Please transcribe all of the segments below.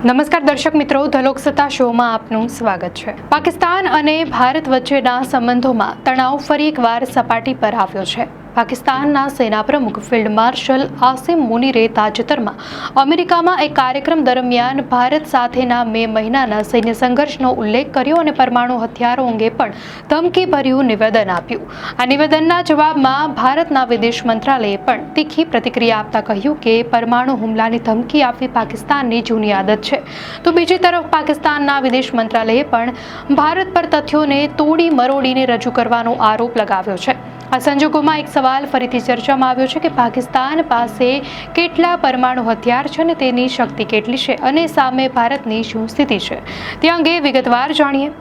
નમસ્કાર દર્શક મિત્રો, ધ લોકસત્તા શોમાં આપનું સ્વાગત છે। પાકિસ્તાન અને ભારત વચ્ચેના સંબંધોમાં તણાવ ફરી એકવાર સપાટી પર આવ્યો છે। પાકિસ્તાનના સેના પ્રમુખ ફિલ્ડ માર્શલ આસિમ મુનીરે તાજેતરમાં અમેરિકામાં એક કાર્યક્રમ દરમિયાન ભારત સાથેના મે મહિનાના સૈન્ય સંઘર્ષનો ઉલ્લેખ કર્યો અને પરમાણુ હથિયારો અંગે પણ ધમકીભર્યું નિવેદન આપ્યું। આ નિવેદનના જવાબમાં ભારતના વિદેશ મંત્રાલયે પણ તીખી પ્રતિક્રિયા આપતા કહ્યું કે પરમાણુ હુમલાની ધમકી આપવી પાકિસ્તાનની જૂની આદત છે। તો બીજી તરફ પાકિસ્તાનના વિદેશ મંત્રાલયે પણ ભારત પર તથ્યોને તોડી મરોડીને રજૂ કરવાનો આરોપ લગાવ્યો છે। આ સંજોગોમાં એક સવાલ ફરીથી ચર્ચામાં આવ્યો છે કે પાકિસ્તાન પાસે કેટલા પરમાણુ હથિયાર છે અને તેની શક્તિ કેટલી છે અને સામે ભારતની શું સ્થિતિ છે તે અંગે વિગતવાર જાણીએ।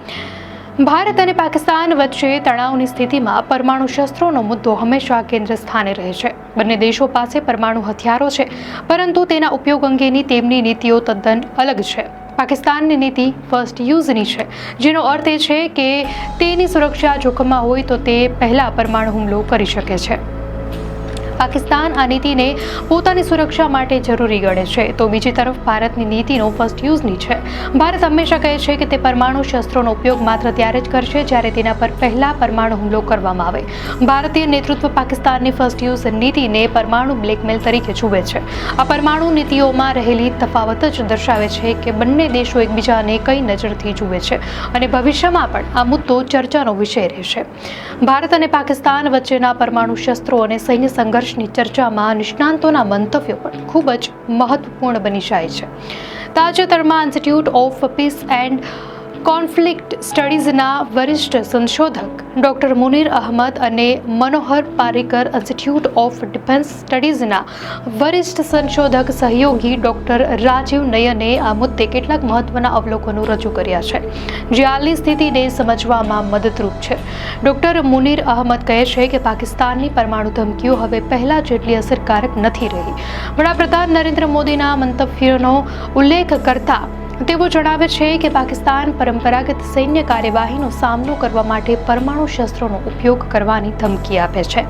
ભારત અને પાકિસ્તાન વચ્ચે તણાવની સ્થિતિમાં પરમાણુ શસ્ત્રોનો મુદ્દો હંમેશા કેન્દ્ર સ્થાને રહે છે। બંને દેશો પાસે પરમાણુ હથિયારો છે, પરંતુ તેના ઉપયોગ અંગેની તેમની નીતિઓ તદ્દન અલગ છે। પાકિસ્તાનની નીતિ ફર્સ્ટ યુઝની છે, જેનો અર્થ એ છે કે તેની સુરક્ષા જોખમમાં હોય તો તે પહેલા પરમાણુ હુમલો કરી શકે છે। પાકિસ્તાન આ નીતિને પોતાની સુરક્ષા માટે જરૂરી ગણે છે, તો બીજી તરફ ભારતની નીતિનો ફર્સ્ટ યુઝની છે। ભારત હંમેશા કહે છે કે તે પરમાણુ શસ્ત્રોનો ઉપયોગ માત્ર ત્યારે જ કરશે જ્યારે તેના પર પહેલા પરમાણુ હુમલો કરવામાં આવે। ભારતીય નેતૃત્વ પાકિસ્તાનની ફર્સ્ટ યુઝ નીતિને પરમાણુ બ્લેકમેલ તરીકે જુએ છે। આ પરમાણુ નીતિઓમાં રહેલી તફાવત જ દર્શાવે છે કે બંને દેશો એકબીજાને કઈ નજરથી જુએ છે અને ભવિષ્યમાં પણ આ મુદ્દો ચર્ચાનો વિષય રહેશે। ભારત અને પાકિસ્તાન વચ્ચેના પરમાણુ શસ્ત્રો અને સૈન્ય સંઘર્ષ ચર્ચામાં નિષ્ણાંતોના મંતવ્યો પણ ખૂબ જ મહત્વપૂર્ણ બની જાય છે। તાજેતરમાં institute of peace and conflict સ્ટડીઝના વરિષ્ઠ સંશોધક ડોક્ટર મુનીર અહમદ અને Manohar Parrikar institute of defence સ્ટડીઝના વરિષ્ઠ સંશોધક સહયોગી ડોક્ટર રાજીવ નયને આ મુદ્દે કેટલાક મહત્વના અવલોકનો રજૂ કર્યા છે, જે હાલની સ્થિતિને સમજવામાં મદદરૂપ છે। ડોક્ટર મુનીર અહમદ કહે છે કે પાકિસ્તાનની પરમાણુ ધમકીઓ હવે પહેલા જેટલી અસરકારક નથી રહી। વડાપ્રધાન નરેન્દ્ર મોદીના મંતવ્યોનો ઉલ્લેખ કરતા તેઓ જણાવે છે કે પાકિસ્તાન પરંપરાગત સૈન્ય કાર્યવાહીનો સામનો કરવા માટે પરમાણુ શસ્ત્રોનો ઉપયોગ કરવાની ધમકી આપે છે।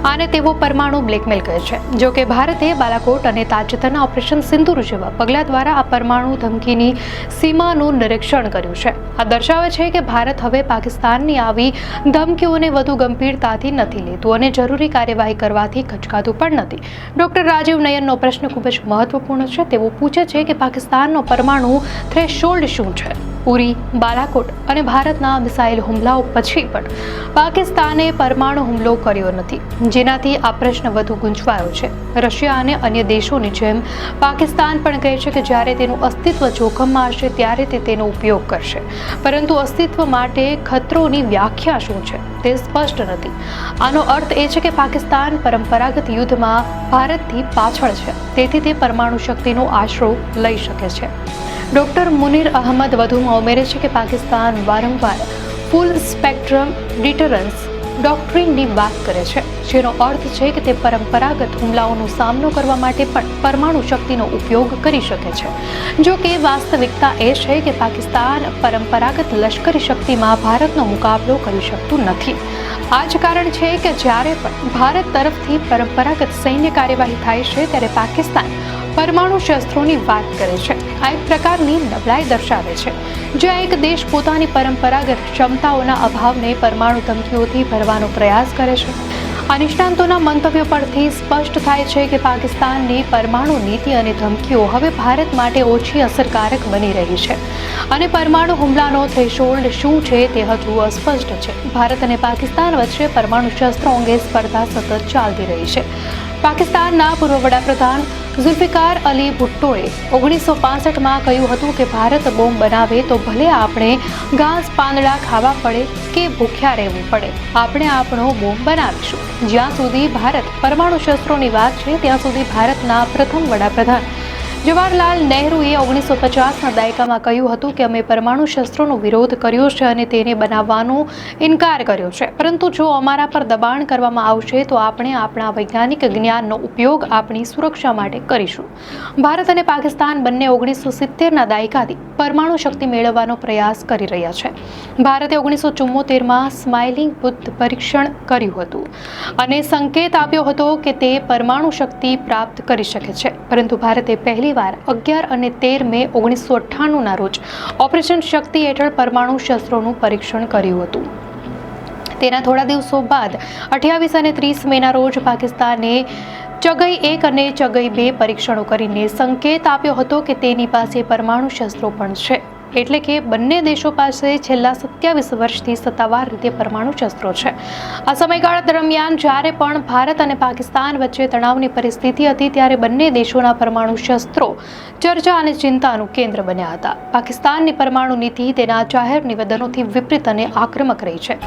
આને તેઓ પરમાણુ બ્લેકમેલ કહે છે। જો કે ભારતે બાલાકોટ અને તાજેતરના ઓપરેશન સિંદૂર જેવા પગલાં દ્વારા આ પરમાણુ ધમકીની સીમાનું નિરીક્ષણ કર્યું છે। આ દર્શાવે છે કે ભારત હવે પાકિસ્તાનની આવી ધમકીઓને વધુ ગંભીરતાથી નથી લેતું અને જરૂરી કાર્યવાહી કરવાથી ખચકાતું પણ નથી। ડોક્ટર રાજીવ નયનનો પ્રશ્ન ખૂબ જ મહત્વપૂર્ણ છે। તેઓ પૂછે છે કે પાકિસ્તાનનો પરમાણુ થ્રેશોલ્ડ શું છે। ઉરી, બાલાકોટ અને ભારતના મિસાઇલ હુમલાઓ પછી પણ પાકિસ્તાને પરમાણુ હુમલો કર્યો નથી, જેનાથી આ પ્રશ્ન વધુ ગૂંચવાયો છે। રશિયા અને અન્ય દેશોની જેમ પાકિસ્તાન પણ કહે છે કે જ્યારે તેનું અસ્તિત્વ જોખમમાં હશે ત્યારે તે તેનો ઉપયોગ કરશે, પરંતુ અસ્તિત્વ માટે ખતરોની વ્યાખ્યા શું છે તે સ્પષ્ટ નથી। આનો અર્થ એ છે કે પાકિસ્તાન પરંપરાગત યુદ્ધમાં ભારતથી પાછળ છે, તેથી તે પરમાણુ શક્તિનો આશરો લઈ શકે છે। ડોક્ટર મુનીર અહમદ વધુમાં ઉમેરે છે કે પાકિસ્તાન વારંવાર ફૂલ સ્પેક્ટ્રમ ડિટરન્સ ડોક્ટ્રિનની વાત કરે છે, જેનો અર્થ છે કે તે પરંપરાગત હુમલાઓનો સામનો કરવા માટે પણ પરમાણુ શક્તિનો ઉપયોગ કરી શકે છે। જો કે વાસ્તવિકતા એ છે કે પાકિસ્તાન પરંપરાગત લશ્કરી શક્તિમાં ભારતનો મુકાબલો કરી શકતું નથી। આ જ કારણ છે કે જ્યારે પણ ભારત તરફથી પરંપરાગત સૈન્ય કાર્યવાહી થાય છે ત્યારે પાકિસ્તાન પરમાણુ શસ્ત્રોની વાત કરે છે। આ એક પ્રકારની નબળાઈ દર્શાવે છે, જ્યાં એક દેશ પોતાની પરંપરાગત ક્ષમતાઓના અભાવને પરમાણુ ધમકીઓથી ભરવાનો પ્રયાસ કરે છે। આ નિષ્ણાંતોના મંતવ્યો પરથી સ્પષ્ટ થાય છે કે પાકિસ્તાનની પરમાણુ નીતિ અને ધમકીઓ હવે ભારત માટે ઓછી અસરકારક બની રહી છે અને પરમાણુ હુમલાનો થ્રેશોલ્ડ શું છે તે હજુ અસ્પષ્ટ છે। ભારત અને પાકિસ્તાન વચ્ચે પરમાણુ શસ્ત્રો અંગે સ્પર્ધા સતત ચાલતી રહી છે। પાકિસ્તાનના પૂર્વ વડાપ્રધાન ઝુલ્ફિકાર અલી ભુટ્ટોએ 1965માં કહ્યું હતું કે ભારત બોમ્બ બનાવે તો ભલે આપણે ઘાસ પાંદડા ખાવા પડે કે ભૂખ્યા રહેવું પડે, આપણે આપણો બોમ્બ બનાવીશું। જ્યાં સુધી ભારત પરમાણુ શસ્ત્રોની વાત છે ત્યાં સુધી ભારતના પ્રથમ વડાપ્રધાન જવાહરલાલ નહેરુએ 1950ના દાયકામાં કહ્યું હતું કે અમે પરમાણુ શસ્ત્રોનો વિરોધ કર્યો છે અને તેને બનાવવાનો ઇનકાર કર્યો છે, પરંતુ જો અમારા પર દબાણ કરવામાં આવશે તો આપણે આપણા વૈજ્ઞાનિક જ્ઞાનનો ઉપયોગ આપણી સુરક્ષા માટે કરીશું। ભારત અને પાકિસ્તાન બંને 1970ના દાયકાથી પરમાણુ શક્તિ મેળવવાનો પ્રયાસ કરી રહ્યા છે। ભારતે 1974માં સ્માઇલિંગ બુદ્ધ પરીક્ષણ કર્યું હતું અને સંકેત આપ્યો હતો કે તે પરમાણુ શક્તિ પ્રાપ્ત કરી શકે છે, પરંતુ ભારતે પહેલી રવિવાર 11 અને 13 મે 1998ના રોજ ઓપરેશન શક્તિ હેઠળ પરમાણુ શસ્ત્રોનું પરીક્ષણ કર્યું હતું. તેના થોડા દિવસો બાદ 28 અને 30 મેના રોજ પાકિસ્તાને ચગઈ 1 અને ચગઈ 2 પરીક્ષણો કરીને સંકેત આપ્યો હતો કે તેની પાસે પરમાણુ શસ્ત્રો પણ છે. એટલે કે બંને દેશો પાસે છેલ્લા 27 વર્ષથી સત્તાવાર રીતે પરમાણુ શસ્ત્રો છે. આ સમયગાળા દરમિયાન જ્યારે પણ ભારત અને પાકિસ્તાન વચ્ચે તણાવની પરિસ્થિતિ હતી ત્યારે બંને દેશોના પરમાણુ શસ્ત્રો ચર્ચા અને ચિંતાનું કેન્દ્ર બન્યા હતા. પાકિસ્તાનની પરમાણુ નીતિ તેના જાહેર નિવેદનોથી વિપરીત અને આક્રમક રહી છે.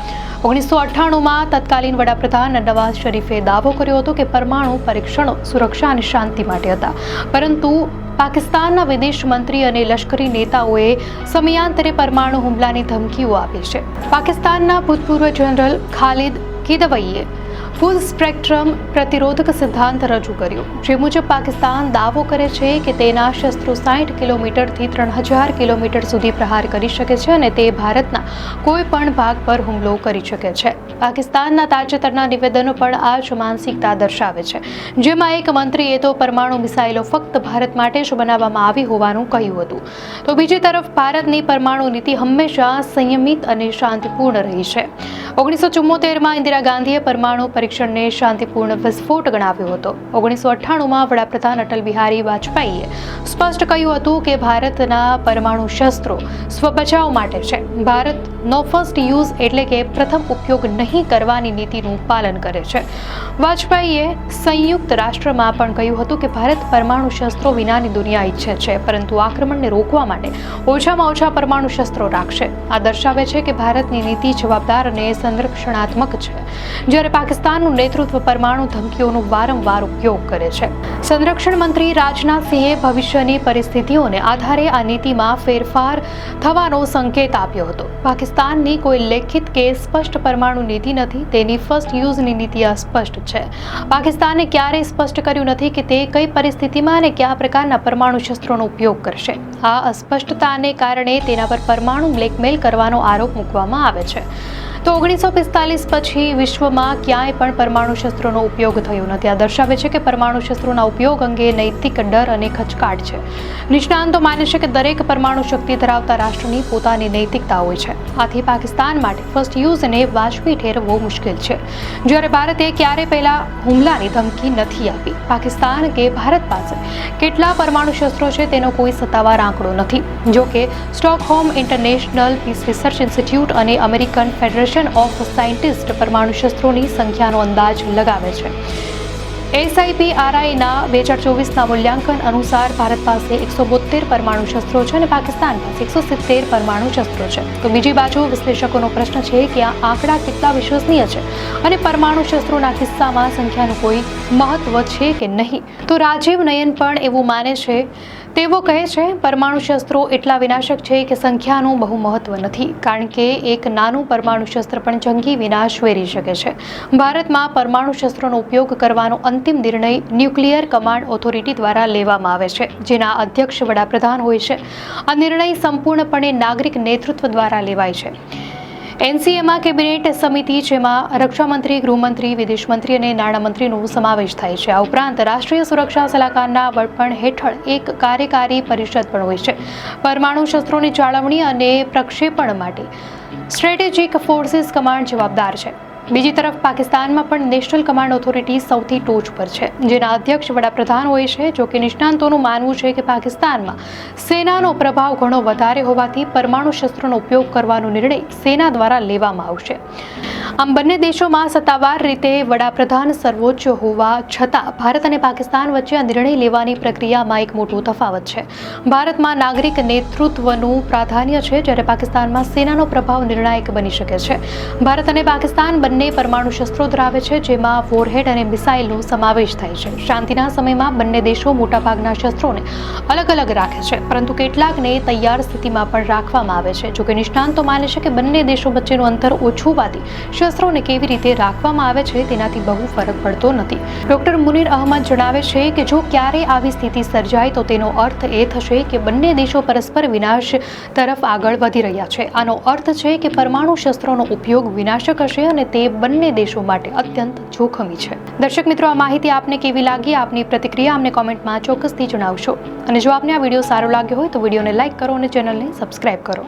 1998માં તત્કાલીન વડાપ્રધાન નવાઝ શરીફે દાવો કર્યો હતો કે પરમાણુ પરીક્ષણો સુરક્ષા અને શાંતિ માટે હતા, પરંતુ પાકિસ્તાનના વિદેશ મંત્રી અને લશ્કરી નેતાઓએ સમયાંતરે પરમાણુ હુમલાની ધમકીઓ આપી છે. પાકિસ્તાનના ભૂતપૂર્વ જનરલ ખાલિદ કિદવઈએ ફૂલ સ્પેક્ટ્રમ પ્રતિરોધક સિદ્ધાંત રજૂ કર્યો, જે મુજબ પાકિસ્તાન દાવો કરે છે કે તેના શસ્ત્રો 60 કિલોમીટરથી 3000 કિલોમીટર સુધી પ્રહાર કરી શકે છે અને તે ભારતના કોઈ પણ ભાગ પર હુમલો કરી શકે છે. પાકિસ્તાનના તાજેતરના નિવેદનો પણ આ જ માનસિકતા દર્શાવે છે, જેમાં એક મંત્રીએ તો પરમાણુ મિસાઇલો ફક્ત ભારત માટે જ બનાવવામાં આવી હોવાનું કહ્યું હતું, તો બીજી તરફ ભારતની પરમાણુ નીતિ હંમેશા સંયમિત અને શાંતિપૂર્ણ રહી છે. 1974માં ઇન્દિરા ગાંધીએ પરમાણુ પરીક્ષણને શાંતિપૂર્ણ વિસ્ફોટ ગણાવ્યો હતો. 1998માં વડાપ્રધાન અટલ બિહારી વાજપેયીએ સ્પષ્ટ કહ્યું હતું કે ભારતના પરમાણુ શસ્ત્રો સ્વબચાવ માટે છે. ભારત નો ફર્સ્ટ યુઝ એટલે કે પ્રથમ ઉપયોગ નહીં કરવાની નીતિનું પાલન કરે છે. વાજપેયીએ સંયુક્ત રાષ્ટ્રમાં પણ કહ્યું હતું કે ભારત પરમાણુ શસ્ત્રો વિનાની દુનિયા ઈચ્છે છે, પરંતુ આક્રમણને રોકવા માટે ઓછામાં ઓછા પરમાણુ શસ્ત્રો રાખશે. આ દર્શાવે છે કે ભારતની નીતિ જવાબદાર અને સંરક્ષણાત્મક છે, જ્યારે પાકિસ્તાનનું નેતૃત્વ પરમાણુ ધમકીઓનો વારંવાર ઉપયોગ કરે છે. સંરક્ષણ મંત્રી રાજનાથસિંહે ભવિષ્યની પરિસ્થિતિઓને આધારે આ નીતિમાં ફેરફાર થવાનો સંકેત આપ્યો હતો. પાકિસ્તાનની કોઈ લેખિત કે સ્પષ્ટ પરમાણુ નીતિ નથી, તેની ફર્સ્ટ યુઝની નીતિ અસ્પષ્ટ છે. પાકિસ્તાને ક્યારેય સ્પષ્ટ કર્યું નથી કે તે કઈ પરિસ્થિતિમાં અને કયા પ્રકારના પરમાણુ શસ્ત્રોનો ઉપયોગ કરશે. આ અસ્પષ્ટતાને કારણે તેના પર પરમાણુ બ્લેકમેલ કરવાનો આરોપ મૂકવામાં આવે છે. તો 1945 પછી વિશ્વમાં ક્યાંય પણ પરમાણુ શસ્ત્રોનો ઉપયોગ થયો નથી. આ દર્શાવે છે કે પરમાણુ શસ્ત્રોના ઉપયોગ અંગે નૈતિક ડર અને ખચકાટ છે. નિષ્ણાંતો માને છે કે દરેક પરમાણુ શક્તિ ધરાવતા રાષ્ટ્રની પોતાની નૈતિકતા હોય છે. આથી પાકિસ્તાન માટે ફર્સ્ટ યુઝને વાજબી ઠેરવવો મુશ્કેલ છે, જ્યારે ભારતે ક્યારે પહેલા હુમલાની ધમકી નથી આપી. પાકિસ્તાન કે ભારત પાસે કેટલા પરમાણુ શસ્ત્રો છે તેનો કોઈ સત્તાવાર આંકડો નથી. જો કે Stockholm International Peace Research Institute અને અમેરિકન ફેડરેશન ઓફ સાયન્ટિસ્ટ પરમાણુ શસ્ત્રોની સંખ્યાનો અંદાજ લગાવે છે. SIPRIના 2024ના મૂલ્યાંકન અનુસાર ભારત પાસે 172 પરમાણુ શસ્ત્રો છે અને પાકિસ્તાન પાસે 170 પરમાણુ શસ્ત્રો છે. તો બીજી બાજુ વિશ્લેષકોનો પ્રશ્ન છે કે આ આંકડા કેટલા વિશ્વસનીય છે અને પરમાણુ શસ્ત્રોના કિસ્સામાં સંખ્યાનું કોઈ મહત્વ છે કે નહીં. તો રાજીવ નયન પણ એવું માને છે. તેઓ કહે છે, પરમાણુ શસ્ત્રો એટલા વિનાશક છે કે સંખ્યાનું બહુ મહત્વ નથી, કારણ કે એક નાનું પરમાણુ શસ્ત્ર પણ જંગી વિનાશ વેરી શકે છે. ભારતમાં પરમાણુ શસ્ત્રોનો ઉપયોગ કરવાનો અંતિમ નિર્ણય ન્યુક્લિયર કમાન્ડ ઓથોરિટી દ્વારા લેવામાં આવે છે, જેના અધ્યક્ષ વડાપ્રધાન હોય છે. આ નિર્ણય સંપૂર્ણપણે નાગરિક નેતૃત્વ દ્વારા લેવાય છે. NCAમાં કેબિનેટ સમિતિ, જેમાં રક્ષામંત્રી, ગૃહમંત્રી, વિદેશમંત્રી અને નાણામંત્રીનો સમાવેશ થાય છે. આ ઉપરાંત રાષ્ટ્રીય સુરક્ષા સલાહકારના વડપણ હેઠળ એક કાર્યકારી પરિષદ પણ હોય છે. પરમાણુ શસ્ત્રોની જાળવણી અને પ્રક્ષેપણ માટે સ્ટ્રેટેજિક ફોર્સિસ કમાન્ડ જવાબદાર છે. બીજી તરફ પાકિસ્તાનમાં પણ નેશનલ કમાન્ડ ઓથોરિટી સૌથી ટોચ પર છે, જેના અધ્યક્ષ વડાપ્રધાન હોય છે. જો કે નિષ્ણાંતોનું માનવું છે કે પાકિસ્તાનમાં સેનાનો પ્રભાવ ઘણો વધારે હોવાથી પરમાણુ શસ્ત્રોનો ઉપયોગ કરવાનો નિર્ણય સેના દ્વારા લેવામાં આવશે. આમ બંને દેશોમાં સત્તાવાર રીતે વડાપ્રધાન સર્વોચ્ચ હોવા છતાં ભારત અને પાકિસ્તાન વચ્ચે આ નિર્ણય લેવાની પ્રક્રિયામાં એક મોટો તફાવત છે. ભારતમાં નાગરિક નેતૃત્વનું પ્રાધાન્ય છે, જ્યારે પાકિસ્તાનમાં સેનાનો પ્રભાવ નિર્ણાયક બની શકે છે. ભારત અને પાકિસ્તાન બંને પરમાણુ શસ્ત્રો ધરાવે છે, જેમાં વોરહેડ અને મિસાઇલનો સમાવેશ થાય છે. શાંતિના સમયમાં બંને દેશો મોટાભાગના શસ્ત્રોને અલગ અલગ રાખે છે, પરંતુ કેટલાકને તૈયાર સ્થિતિમાં પણ રાખવામાં આવે છે. જોકે નિષ્ણાંતો માને છે કે બંને દેશો વચ્ચેનું અંતર ઓછું હોવાથી શસ્ત્રોને કેવી રીતે રાખવામાં આવે છે તેનાથી બહુ ફરક પડતો નથી. ડોક્ટર મુનીર અહમદ જણાવે છે કે જો ક્યારેય આવી સ્થિતિ સર્જાય તો તેનો અર્થ એ થશે કે બંને દેશો પરસ્પર વિનાશ તરફ આગળ વધી રહ્યા છે. આનો અર્થ છે કે પરમાણુ શસ્ત્રોનો ઉપયોગ વિનાશક હશે અને તે બંને દેશો માટે અત્યંત જોખમી છે. દર્શક મિત્રો, આ માહિતી આપને કેવી લાગી? આપની પ્રતિક્રિયા અમને કોમેન્ટમાં ચોક્કસથી જણાવશો. અને જો આપને આ વિડીયો સારો લાગ્યો હોય તો વિડીયોને લાઇક કરો અને ચેનલને સબસ્ક્રાઇબ કરો.